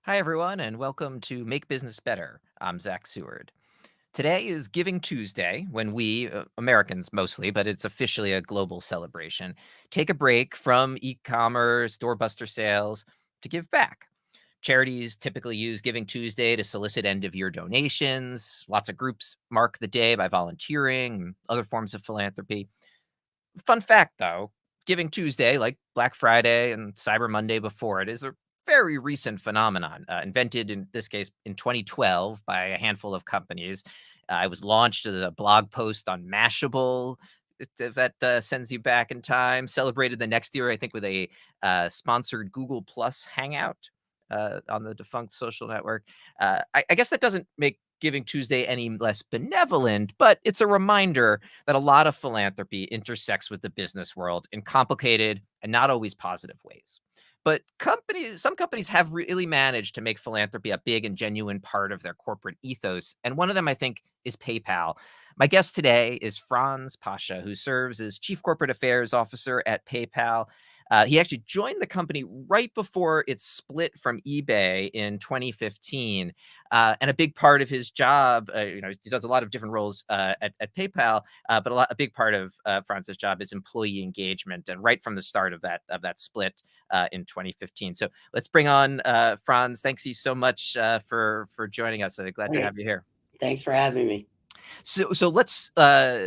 Hi, everyone, and welcome to Make Business Better. I'm Zach Seward. Today is Giving Tuesday, when we, Americans mostly, but it's officially a global celebration, take a break from e commerce, doorbuster sales to give back. Charities typically use Giving Tuesday to solicit end of year donations. Lots of groups mark the day by volunteering and other forms of philanthropy. Fun fact, though, Giving Tuesday, like Black Friday and Cyber Monday before it, is a very recent phenomenon, invented in this case in 2012 by a handful of companies. It was launched as a blog post on Mashable that sends you back in time. Celebrated the next year, I think, with a sponsored Google Plus Hangout on the defunct social network. I guess that doesn't make Giving Tuesday any less benevolent, but it's a reminder that a lot of philanthropy intersects with the business world in complicated and not always positive ways. But some companies have really managed to make philanthropy a big and genuine part of their corporate ethos. And one of them, I think, is PayPal. My guest today is Franz Paasche, who serves as Chief Corporate Affairs Officer at PayPal. He actually joined the company right before it split from eBay in 2015. And a big part of his job, he does a lot of different roles at PayPal, but a big part of Franz's job is employee engagement, and right from the start of that split in 2015. So let's bring on Franz. Thanks you so much for joining us. Glad to Okay, have you here. thanks for having me. So let's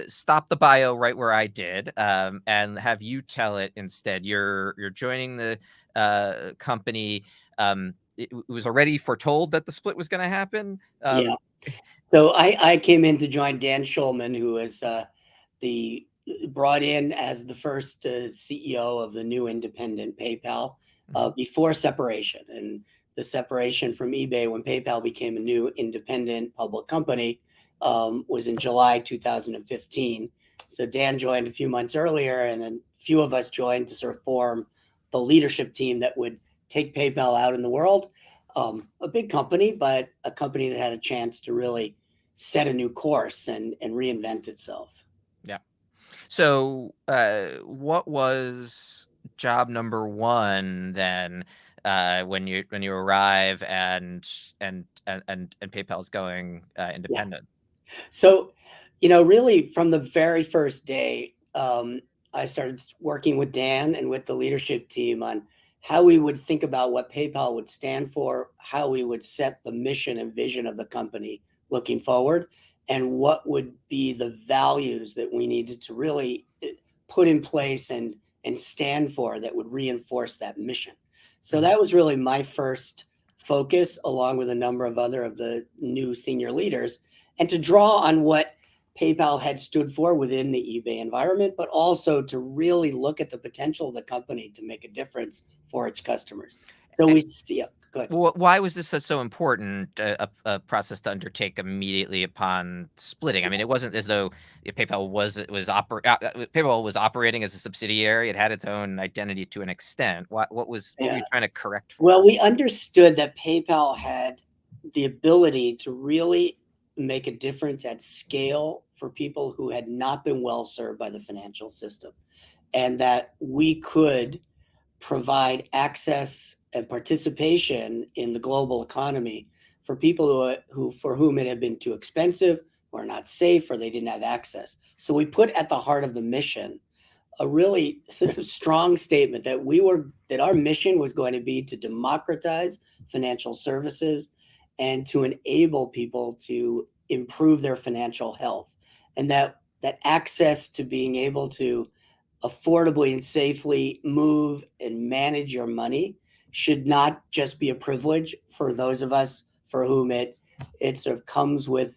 stop the bio right where I did, and have you tell it instead. You're joining the company. It was already foretold that the split was going to happen. Yeah. So I came in to join Dan Schulman, who was the brought in as the first CEO of the new independent PayPal Mhm. before separation. And the separation from eBay when PayPal became a new independent public company was in July 2015. So Dan joined a few months earlier, and then a few of us joined to sort of form the leadership team that would take PayPal out in the world. A big company, but a company that had a chance to really set a new course and reinvent itself. Yeah. So, what was job number one then, when you arrive and PayPal's going Yeah. independent? So, really from the very first day, I started working with Dan and with the leadership team on how we would think about what PayPal would stand for, how we would set the mission and vision of the company looking forward, and what would be the values that we needed to really put in place and stand for that would reinforce that mission. So Mhm. that was really my first focus, along with a number of other of the new senior leaders, and to draw on what PayPal had stood for within the eBay environment, but also to really look at the potential of the company to make a difference for its customers. So yeah, good. Why was this so important, a process to undertake immediately upon splitting? I mean, it wasn't as though PayPal was operating as a subsidiary. It had its own identity to an extent. What were Yeah. you trying to correct for? Well, we understood that PayPal had the ability to really make a difference at scale for people who had not been well served by the financial system, and that we could provide access and participation in the global economy for people who for whom it had been too expensive or not safe or they didn't have access. So we put at the heart of the mission a really sort of strong statement that our mission was going to be to democratize financial services and to enable people to improve their financial health, and that access to being able to affordably and safely move and manage your money should not just be a privilege for those of us for whom it sort of comes with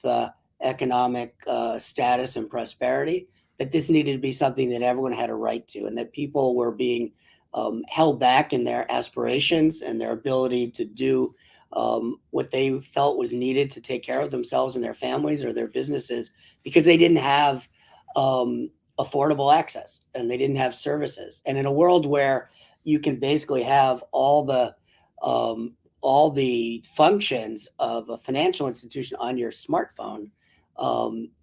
economic status and prosperity. That this needed to be something that everyone had a right to, and that people were being held back in their aspirations and their ability to do what they felt was needed to take care of themselves and their families or their businesses because they didn't have affordable access and they didn't have services. And in a world where you can basically have all the functions of a financial institution on your smartphone,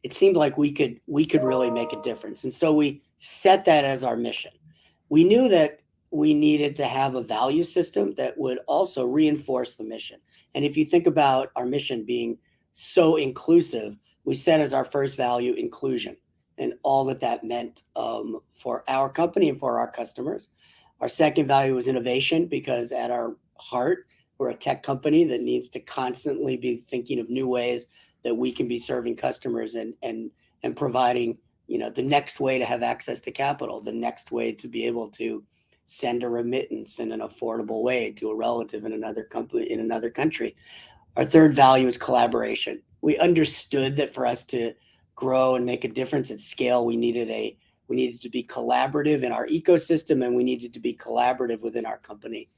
it seemed like we could really make a difference. And so we set that as our mission. We knew that we needed to have a value system that would also reinforce the mission. And if you think about our mission being so inclusive, we set as our first value inclusion and all that that meant for our company and for our customers. Our second value was innovation because at our heart, we're a tech company that needs to constantly be thinking of new ways that we can be serving customers and providing, the next way to have access to capital, the next way to be able to send a remittance in an affordable way to a relative in another company in another country. Our third value is collaboration. We understood that for us to grow and make a difference at scale, we needed to be collaborative in our ecosystem, and we needed to be collaborative within our company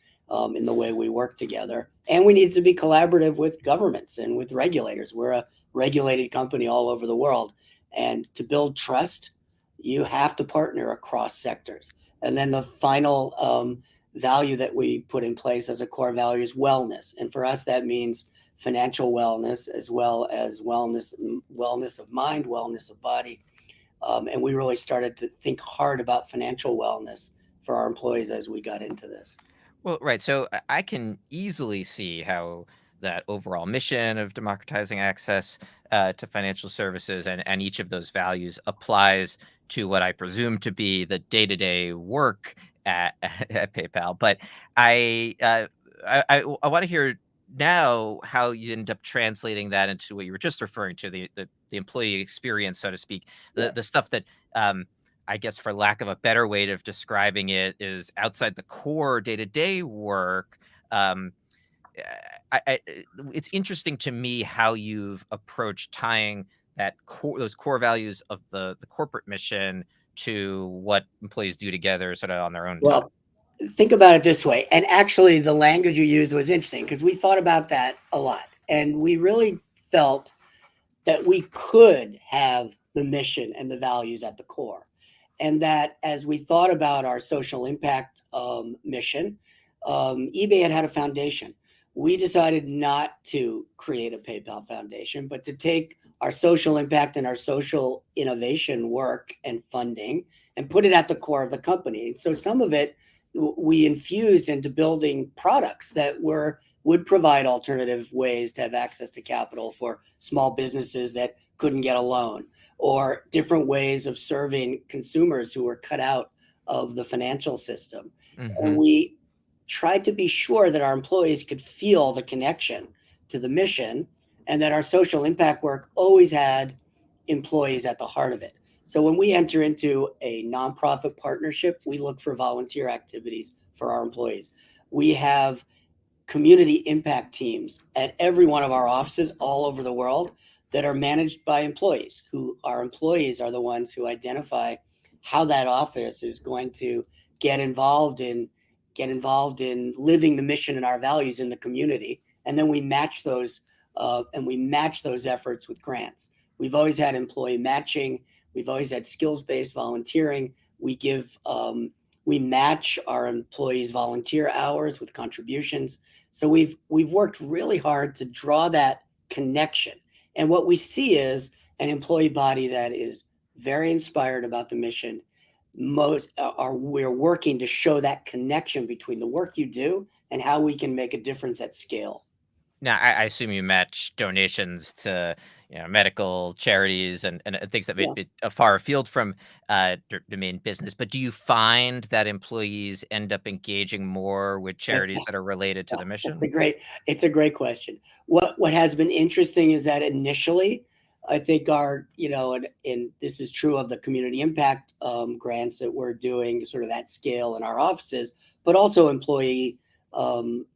in the way we work together. And we needed to be collaborative with governments and with regulators. We're a regulated company all over the world. And to build trust, you have to partner across sectors. And then the final value that we put in place as a core value is wellness. And for us, that means financial wellness as well as wellness of mind, wellness of body. And we really started to think hard about financial wellness for our employees as we got into this. Well, right. So I can easily see how that overall mission of democratizing access to financial services and each of those values applies to what I presume to be the day-to-day work at, at PayPal. But I, uh, I want to hear now how you end up translating that into what you were just referring to, the employee experience, so to speak, Yeah. the stuff that I guess for lack of a better way of describing it is outside the core day-to-day work. Um, it's interesting to me how you've approached tying those core values of the corporate mission to what employees do together, sort of on their own time. Well, think about it this way. And actually, the language you used was interesting because we thought about that a lot. And we really felt that we could have the mission and the values at the core. And that as we thought about our social impact mission, eBay had a foundation. We decided not to create a PayPal foundation, but to take our social impact and our social innovation work and funding and put it at the core of the company. So some of it we infused into building products that would provide alternative ways to have access to capital for small businesses that couldn't get a loan, or different ways of serving consumers who were cut out of the financial system. And Hmm. we tried to be sure that our employees could feel the connection to the mission and that our social impact work always had employees at the heart of it. So when we enter into a nonprofit partnership, we look for volunteer activities for our employees. We have community impact teams at every one of our offices all over the world that are managed by employees, who our employees are the ones who identify how that office is going to get involved in living the mission and our values in the community. And then we match those efforts with grants. We've always had employee matching. We've always had skills-based volunteering. We match our employees' volunteer hours with contributions. So we've worked really hard to draw that connection. And what we see is an employee body that is very inspired about the mission. We're working to show that connection between the work you do and how we can make a difference at scale. Now, I assume you match donations to, medical charities and things that may Yeah. be far afield from the main business. But do you find that employees end up engaging more with That's charities that are related to Yeah, the that's mission? it's a great question. What has been interesting is that initially, I think and this is true of the community impact grants that we're doing sort of that scale in our offices, but also a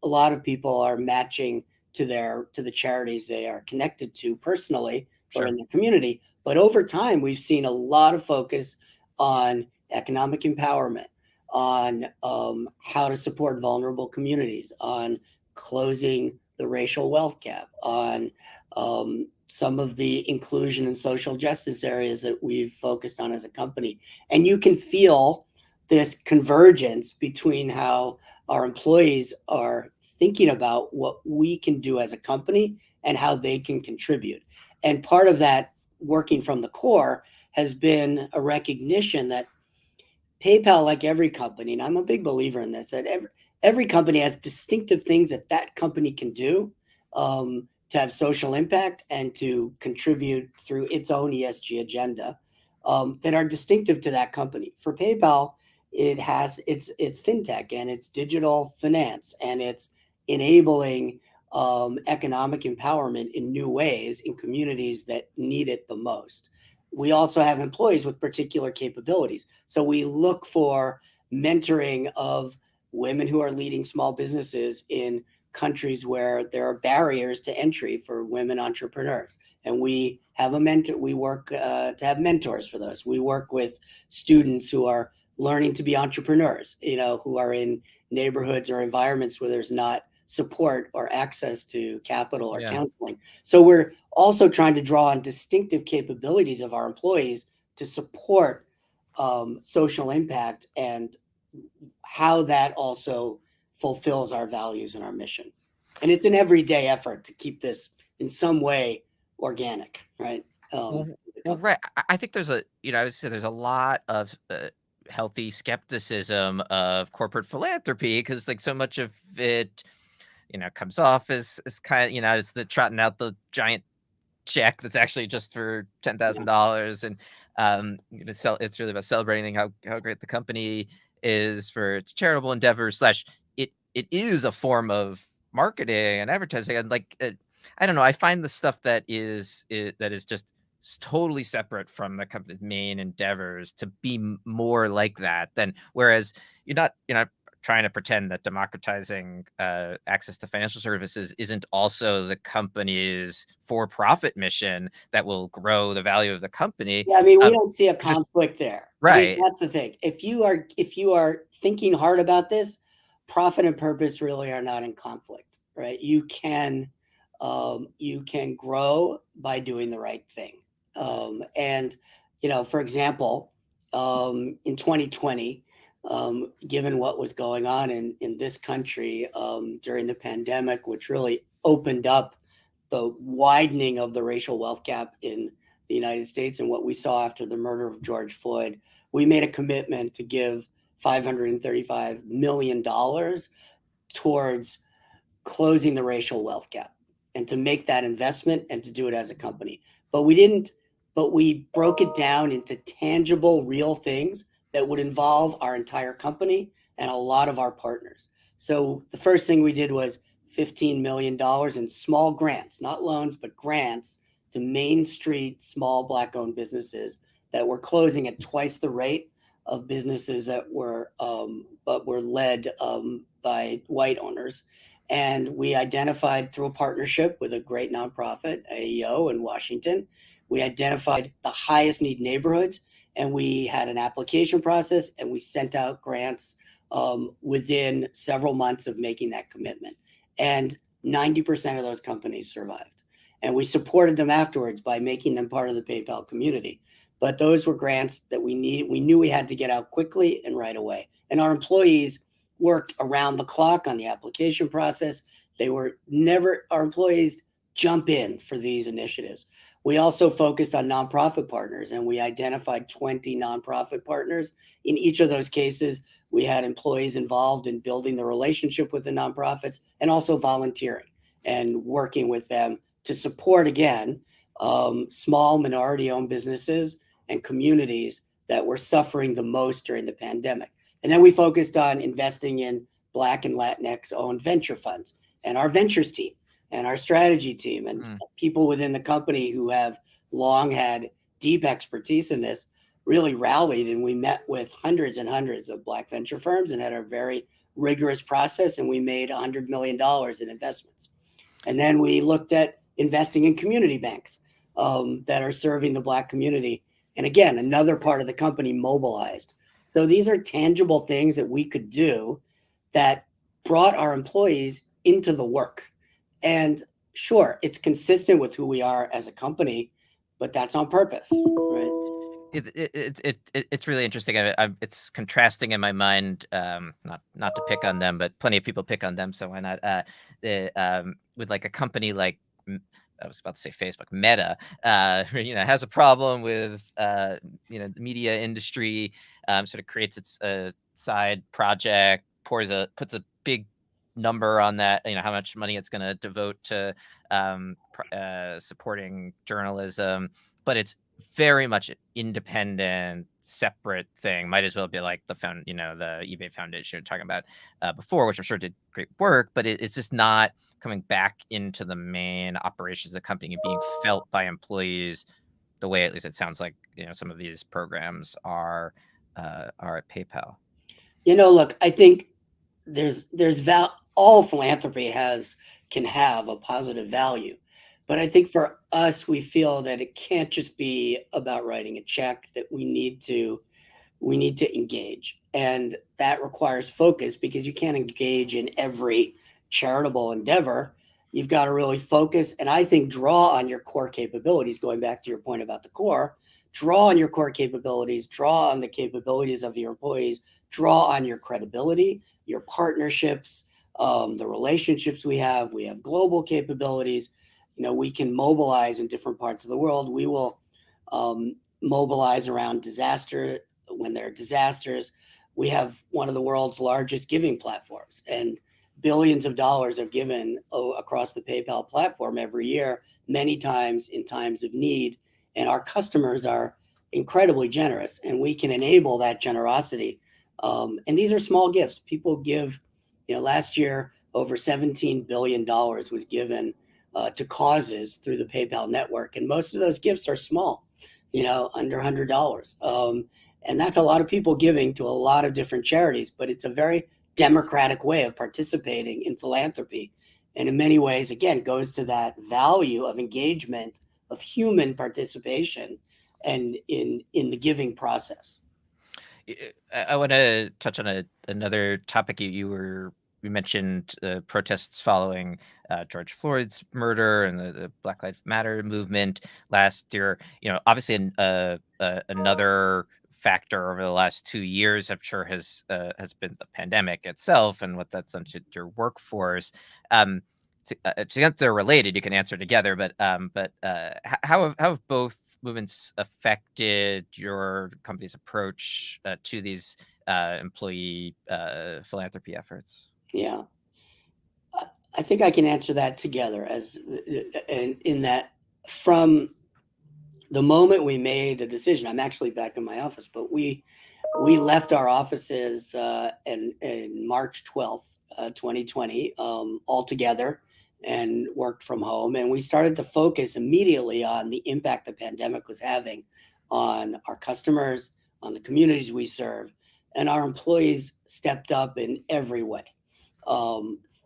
lot of people are matching to the charities they are connected to personally or Sure. in the community. But over time, we've seen a lot of focus on economic empowerment, on how to support vulnerable communities, on closing the racial wealth gap, on some of the inclusion and social justice areas that we've focused on as a company. And you can feel this convergence between how our employees are thinking about what we can do as a company and how they can contribute. And part of that working from the core has been a recognition that PayPal, like every company, and I'm a big believer in this, that every company has distinctive things that that company can do to have social impact and to contribute through its own ESG agenda that are distinctive to that company. For PayPal, it has it's fintech and it's digital finance and it's enabling economic empowerment in new ways in communities that need it the most. We also have employees with particular capabilities. So we look for mentoring of women who are leading small businesses in countries where there are barriers to entry for women entrepreneurs. And we have a mentor, we work to have mentors for those. We work with students who are learning to be entrepreneurs, who are in neighborhoods or environments where there's not support or access to capital or Yeah. counseling. So we're also trying to draw on distinctive capabilities of our employees to support social impact and how that also fulfills our values and our mission. And it's an everyday effort to keep this in some way organic, right? Well, The well, company. right. I think there's I would say there's a lot of healthy skepticism of corporate philanthropy because like so much of it, comes off as kind of, it's the trotting out the giant check that's actually just for Yeah. $10,000 and it's really about celebrating how great the company is for its charitable endeavors slash it is a form of marketing and advertising and like I don't know, I find the stuff that is just totally separate from the company's main endeavors to be more like that than whereas you're not trying to pretend that democratizing access to financial services isn't also the company's for-profit mission that will grow the value of the company. Yeah, I mean, we Um, don't see a you're just conflict there. I mean, right. that's the thing. If you are thinking hard about this, profit and purpose really are not in conflict, right? You can grow by doing the right thing. And for example, in 2020, given what was going on in this country during the pandemic, which really opened up the widening of the racial wealth gap in the United States and what we saw after the murder of George Floyd, we made a commitment to give $535 million towards closing the racial wealth gap and to make that investment and to do it as a company. But we didn't, but we broke it down into tangible, real things that would involve our entire company and a lot of our partners. So the first thing we did was $15 million in small grants, not loans, but grants to Main Street small Black owned businesses that were closing at twice the rate of businesses that were led by white owners. And we identified through a partnership with a great nonprofit, AEO in Washington, we identified the highest need neighborhoods and we had an application process and we sent out grants within several months of making that commitment. And 90% of those companies survived. And we supported them afterwards by making them part of the PayPal community. But those were grants that we knew we had to get out quickly and right away. And our employees worked around the clock on the application process. Our employees jump in for these initiatives. We also focused on nonprofit partners and we identified 20 nonprofit partners. In each of those cases, we had employees involved in building the relationship with the nonprofits and also volunteering and working with them to support, again, small minority owned businesses and communities that were suffering the most during the pandemic. And then we focused on investing in Black and Latinx owned venture funds and our ventures team and our strategy team and Mm. people within the company who have long had deep expertise in this really rallied. And we met with hundreds and hundreds of Black venture firms and had a very rigorous process. And we made $100 million in investments. And then we looked at investing in community banks that are serving the Black community. And again, another part of the company mobilized. So these are tangible things that we could do that brought our employees into the work. And sure, it's consistent with who we are as a company, but that's on purpose, right? It's really interesting. It's contrasting in my mind. Not to pick on them, but plenty of people pick on them. So why not? With like a company like I was about to say Facebook, Meta, has a problem with, the media industry, sort of creates its side project, puts a big number on that, how much money it's going to devote to supporting journalism, but it's very much an independent, separate thing. Might as well be like the eBay Foundation you're talking about before, which I'm sure did great work, but it's just not coming back into the main operations of the company and being felt by employees the way, at least it sounds like, some of these programs are at PayPal. Look, I think all philanthropy can have a positive value. But I think for us, we feel that it can't just be about writing a check, that we need to engage. And that requires focus, because you can't engage in every charitable endeavor. You've got to really focus, and I think draw on your core capabilities. Going back to your point about the core, draw on your core capabilities, draw on the capabilities of your employees, draw on your credibility, your partnerships, the relationships we have. We have global capabilities. We can mobilize in different parts of the world. We will mobilize around disaster when there are disasters. We have one of the world's largest giving platforms, and billions of dollars are given across the PayPal platform every year, many times in times of need. And our customers are incredibly generous, and we can enable that generosity. And these are small gifts. People give, last year, over $17 billion was given to causes through the PayPal network. And most of those gifts are small, under $100. And that's a lot of people giving to a lot of different charities, but it's a very democratic way of participating in philanthropy. And in many ways, again, goes to that value of engagement, of human participation, and in the giving process. I want to touch on another topic. You mentioned protests following George Floyd's murder and the Black Lives Matter movement last year. Obviously, another factor over the last 2 years, I'm sure, has been the pandemic itself and what that's done to your workforce. To the extent they're related, you can answer together. But how have both movements affected your company's approach to these employee philanthropy efforts? Yeah, I think I can answer that together, and in that, from the moment we made a decision. I'm actually back in my office, but we left our offices in March 12th, 2020, altogether, and worked from home. And we started to focus immediately on the impact the pandemic was having on our customers, on the communities we serve, and our employees stepped up in every way.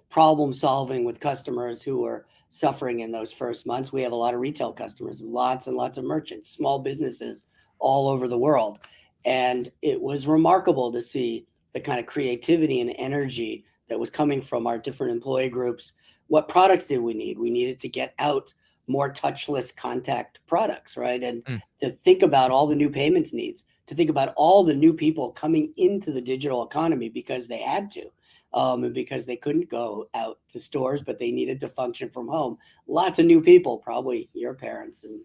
Problem solving with customers who were suffering in those first months. We have a lot of retail customers, lots and lots of merchants, small businesses all over the world. And it was remarkable to see the kind of creativity and energy that was coming from our different employee groups. What products did we need? We needed to get out more touchless contact products, right? And Mm. to think about all the new payments needs, to think about all the new people coming into the digital economy because they had to. And because they couldn't go out to stores, but they needed to function from home. Lots of new people, probably your parents and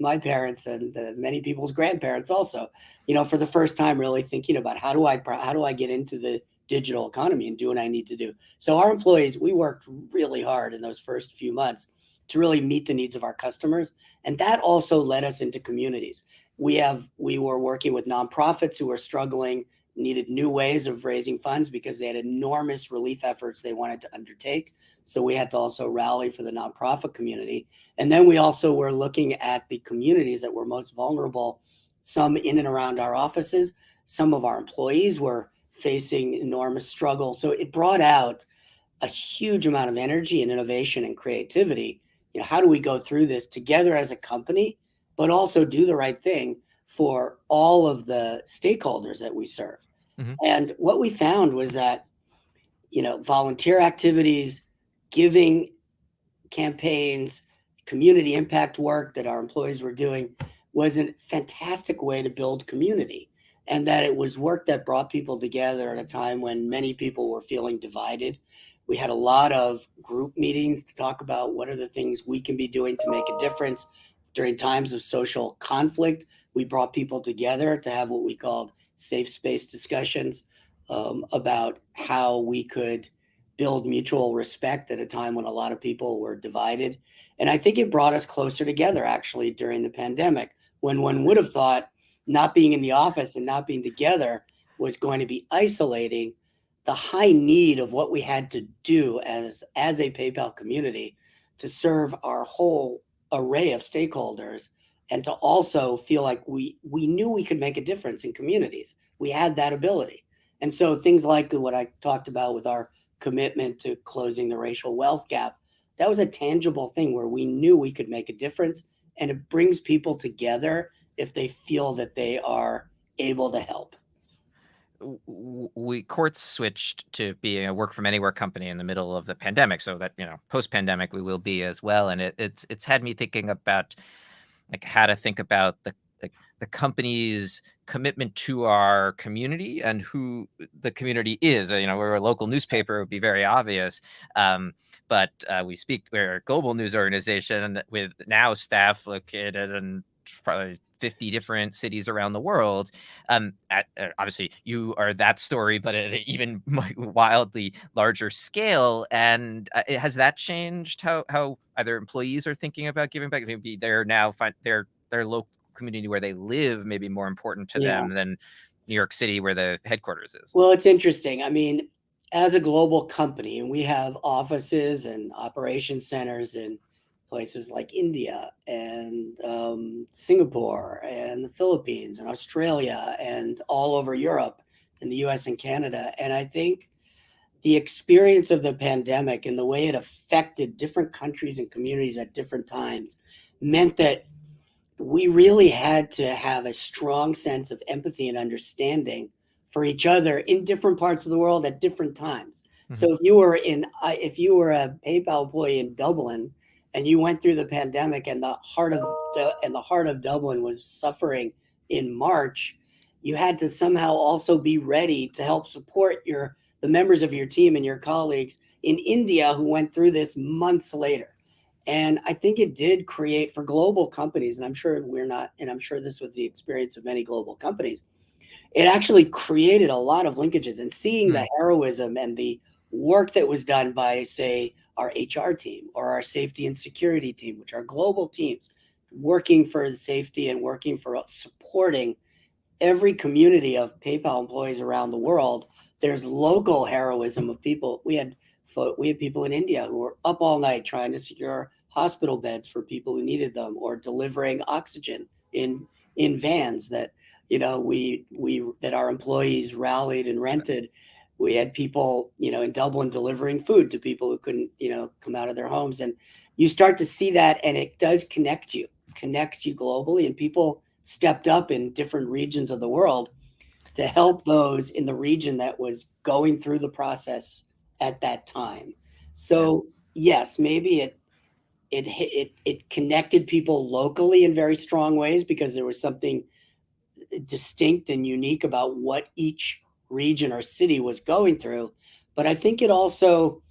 my parents and many people's grandparents also, for the first time, really thinking about how do I get into the digital economy and do what I need to do. So our employees, we worked really hard in those first few months to really meet the needs of our customers. And that also led us into communities. We were working with nonprofits who were struggling, needed new ways of raising funds because they had enormous relief efforts they wanted to undertake. So we had to also rally for the nonprofit community. And then we also were looking at the communities that were most vulnerable, some in and around our offices. Some of our employees were facing enormous struggle. So it brought out a huge amount of energy and innovation and creativity. How do we go through this together as a company, but also do the right thing for all of the stakeholders that we serve? Mm-hmm. And what we found was that, volunteer activities, giving campaigns, community impact work that our employees were doing was a fantastic way to build community. And that it was work that brought people together at a time when many people were feeling divided. We had a lot of group meetings to talk about what are the things we can be doing to make a difference during times of social conflict. We brought people together to have what we called safe space discussions about how we could build mutual respect at a time when a lot of people were divided. And I think it brought us closer together actually during the pandemic, when one would have thought not being in the office and not being together was going to be isolating. The high need of what we had to do as a PayPal community to serve our whole array of stakeholders, and to also feel like we knew we could make a difference in communities. We had that ability. And so things like what I talked about with our commitment to closing the racial wealth gap, that was a tangible thing where we knew we could make a difference, and it brings people together if they feel that they are able to help. We courts switched to being a work from anywhere company in the middle of the pandemic, so that post pandemic we will be as well. And it's had me thinking about like how to think about the company's commitment to our community and who the community is. We're a local newspaper; it would be very obvious. We're a global news organization with now staff located in probably 50 different cities around the world. Obviously, you are that story, but at an even wildly larger scale. And has that changed how either employees are thinking about giving back? Maybe they're now their local community where they live may be more important to Yeah. them than New York City, where the headquarters is. Well, it's interesting. I mean, as a global company, and we have offices and operation centers in places like India and Singapore and the Philippines and Australia and all over Europe and the US and Canada. And I think the experience of the pandemic and the way it affected different countries and communities at different times meant that we really had to have a strong sense of empathy and understanding for each other in different parts of the world at different times. Mhm. So if you were a PayPal employee in Dublin and you went through the pandemic and the heart of Dublin was suffering in March, you had to somehow also be ready to help support the members of your team and your colleagues in India who went through this months later. And I think it did create for global companies, and I'm sure I'm sure this was the experience of many global companies. It actually created a lot of linkages, and seeing the Mm. heroism and the work that was done by, say, our HR team or our safety and security team, which are global teams working for the safety and working for supporting every community of PayPal employees around the world. There's local heroism of people. We had people in India who were up all night trying to secure hospital beds for people who needed them, or delivering oxygen in vans that we that our employees rallied and rented. We had people in Dublin delivering food to people who couldn't come out of their homes. And you start to see that, and it does connects you globally, and people stepped up in different regions of the world to help those in the region that was going through the process at that time. Yeah. So yes, maybe it connected people locally in very strong ways because there was something distinct and unique about what each region or city was going through. But I think it also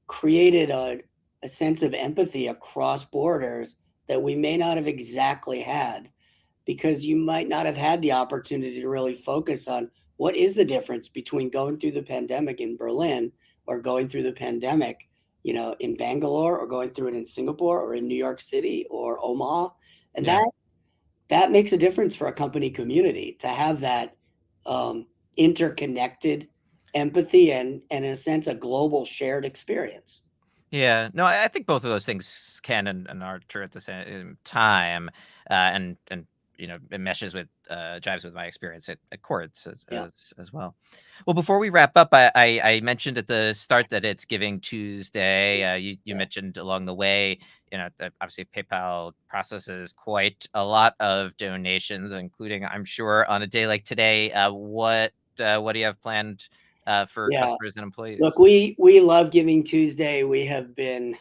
created a sense of empathy across borders that we may not have exactly had, because you might not have had the opportunity to really focus on what is the difference between going through the pandemic in Berlin or going through the pandemic, in Bangalore, or going through it in Singapore or in New York City or Omaha. And Yeah. that makes a difference for a company community to have that interconnected empathy and in a sense a global shared experience. Yeah. No, I think both of those things can and are true at the same time. And it meshes with jives with my experience at courts Yeah, as well. Well, before we wrap up, I mentioned at the start that it's Giving Tuesday. You yeah, mentioned along the way, that obviously PayPal processes quite a lot of donations, including, I'm sure, on a day like today. What do you have planned for yeah. customers and Look, employees? we love Giving Tuesday. We have been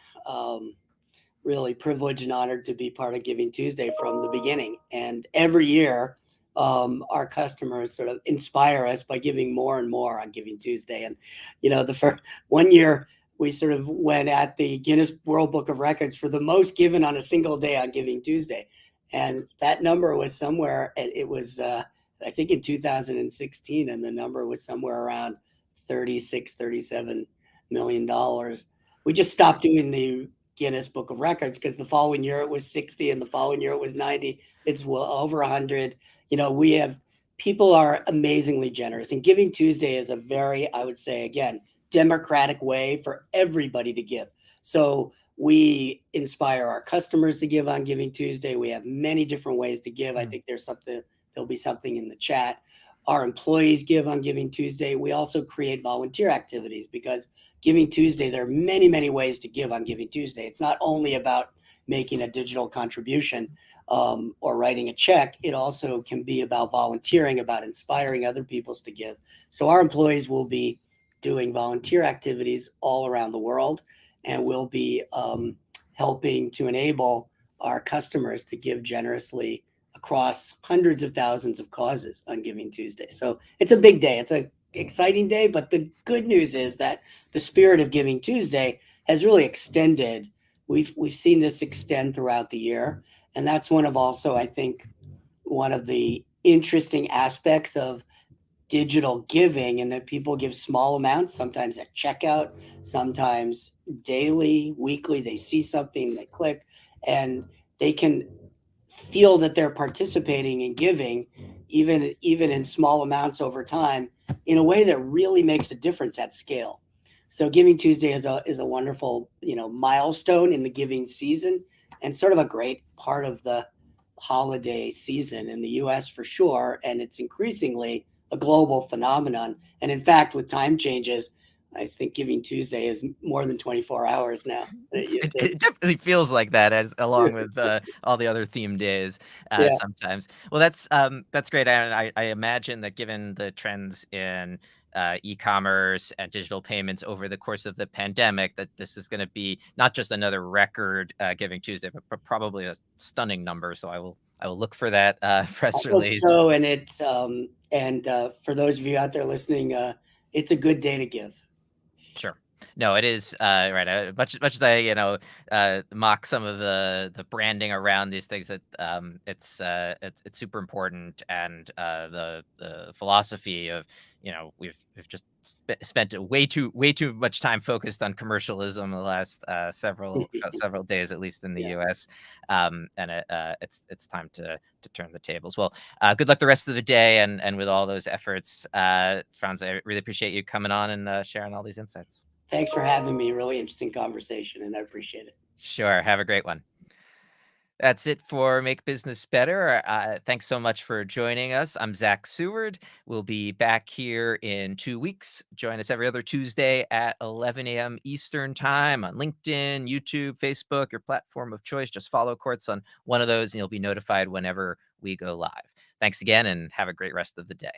really privileged and honored to be part of Giving Tuesday from the beginning. And every year, our customers sort of inspire us by giving more and more on Giving Tuesday. And the first one year, we sort of went at the Guinness World Book of Records for the most given on a single day on Giving Tuesday. And that number was somewhere, it was, I think in 2016, and the number was somewhere around 36, $37 million. We just stopped doing the Guinness Book of Records because the following year it was 60 and the following year it was 90. It's well over 100. We have people are amazingly generous, and Giving Tuesday is a very, I would say, again, democratic way for everybody to give. So we inspire our customers to give on Giving Tuesday. We have many different ways to give. I Mm, think there'll be something in the chat. Our employees give on Giving Tuesday. We also create volunteer activities because Giving Tuesday, there are many, many ways to give on Giving Tuesday. It's not only about making a digital contribution or writing a check. It also can be about volunteering, about inspiring other people to give. So our employees will be doing volunteer activities all around the world, and we'll be helping to enable our customers to give generously across hundreds of thousands of causes on Giving Tuesday. So it's a big day. It's an exciting day, but the good news is that the spirit of Giving Tuesday has really extended. We've seen this extend throughout the year, and that's one of also, I think, one of the interesting aspects of digital giving, and that people give small amounts, sometimes at checkout, sometimes daily, weekly. They see something, they click, and they can feel that they're participating in giving, even in small amounts over time, in a way that really makes a difference at scale. So Giving Tuesday is a wonderful milestone in the giving season, and sort of a great part of the holiday season in the U.S. for sure, and it's increasingly a global phenomenon. And in fact, with time changes, I think Giving Tuesday is more than 24 hours now. it definitely feels like that as along with, all the other theme days, Yeah. sometimes. Well, that's great, and I imagine that given the trends in, e-commerce and digital payments over the course of the pandemic, that this is gonna be not just another record, Giving Tuesday, but probably a stunning number, so I will look for that, I press hope release. so. And for those of you out there listening, it's a good day to give. Sure. No, it is, right, much as I, mock some of the branding around these things, it's super important, and, the philosophy of, we've just spent way too much time focused on commercialism the last, several days, at least in the Yeah. US, and it's time to turn the tables. Well, good luck the rest of the day and with all those efforts. Franz, I really appreciate you coming on and sharing all these insights. Thanks for having me. Really interesting conversation, and I appreciate it. Sure. Have a great one. That's it for Make Business Better. Thanks so much for joining us. I'm Zach Seward. We'll be back here in 2 weeks. Join us every other Tuesday at 11 a.m. Eastern Time on LinkedIn, YouTube, Facebook, your platform of choice. Just follow Quartz on one of those, and you'll be notified whenever we go live. Thanks again, and have a great rest of the day.